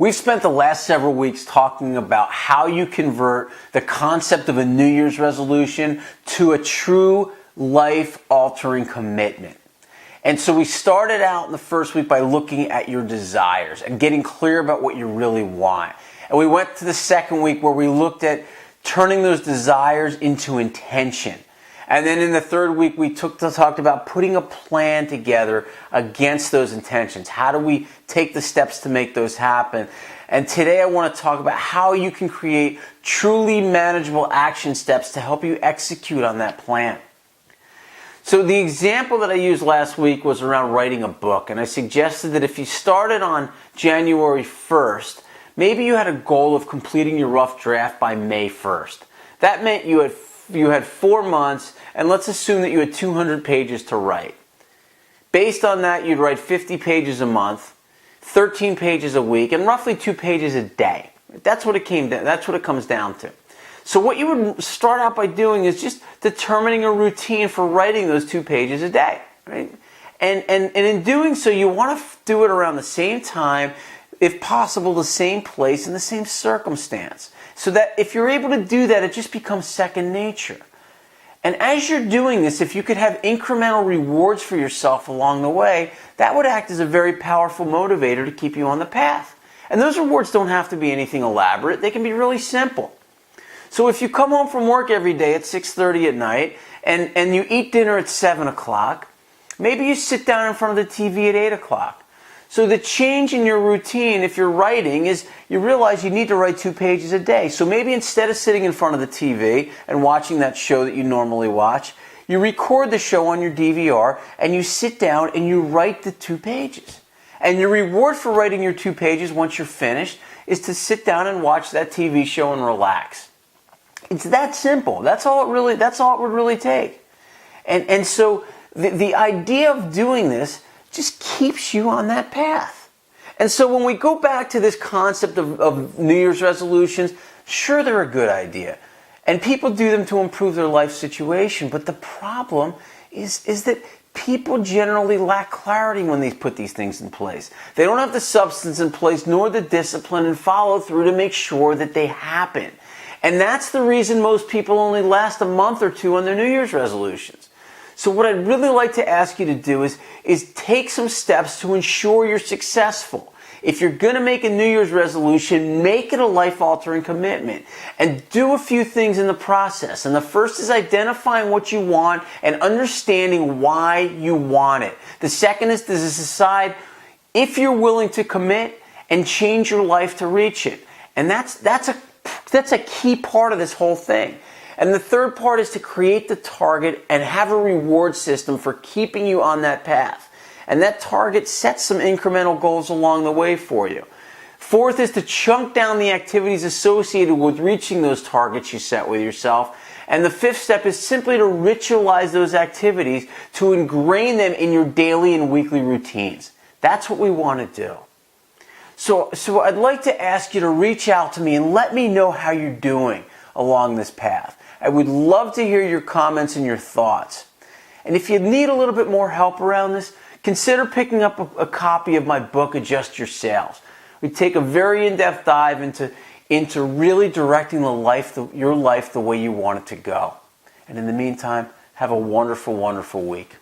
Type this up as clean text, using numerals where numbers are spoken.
We've spent the last several weeks talking about how you convert the concept of a New Year's resolution to a true life-altering commitment. And so we started out in the first week by looking at your desires and getting clear about what you really want. And we went to the second week where we looked at turning those desires into intention. And then in the third week, we talked about putting a plan together against those intentions. How do we take the steps to make those happen? And today I want to talk about how you can create truly manageable action steps to help you execute on that plan. So the example that I used last week was around writing a book. And I suggested that if you started on January 1st, maybe you had a goal of completing your rough draft by May 1st. That meant you had 4 months, and let's assume that you had 200 pages to write. Based on that, you'd write 50 pages a month, 13 pages a week, and roughly 2 pages a day. That's what it comes down to. So what you would start out by doing is just determining a routine for writing those 2 pages a day, right? And in doing so, you want to do it around the same time, if possible, the same place and the same circumstance. So that if you're able to do that, it just becomes second nature. And as you're doing this, if you could have incremental rewards for yourself along the way, that would act as a very powerful motivator to keep you on the path. And those rewards don't have to be anything elaborate. They can be really simple. So if you come home from work every day at 6:30 at night and you eat dinner at 7 o'clock, maybe you sit down in front of the TV at 8 o'clock. So the change in your routine, if you're writing, is you realize you need to write 2 pages a day. So maybe instead of sitting in front of the TV and watching that show that you normally watch, you record the show on your DVR and you sit down and you write the 2 pages. And your reward for writing your 2 pages once you're finished is to sit down and watch that TV show and relax. It's that simple. That's all it would really take. And so the idea of doing this just keeps you on that path. And so when we go back to this concept of New Year's resolutions, sure, they're a good idea. And people do them to improve their life situation. But the problem is that people generally lack clarity when they put these things in place. They don't have the substance in place, nor the discipline and follow through to make sure that they happen. And that's the reason most people only last a month or two on their New Year's resolutions. So what I'd really like to ask you to do is take some steps to ensure you're successful. If you're going to make a New Year's resolution, make it a life-altering commitment. And do a few things in the process. And the first is identifying what you want and understanding why you want it. The second is to decide if you're willing to commit and change your life to reach it. And that's a key part of this whole thing. And the third part is to create the target and have a reward system for keeping you on that path. And that target sets some incremental goals along the way for you. Fourth is to chunk down the activities associated with reaching those targets you set with yourself. And the fifth step is simply to ritualize those activities to ingrain them in your daily and weekly routines. That's what we want to do. So I'd like to ask you to reach out to me and let me know how you're doing along this path. I would love to hear your comments and your thoughts. And if you need a little bit more help around this, consider picking up a copy of my book, Adjust Your Sales. We take a very in-depth dive into really directing your life the way you want it to go. And in the meantime, have a wonderful, wonderful week.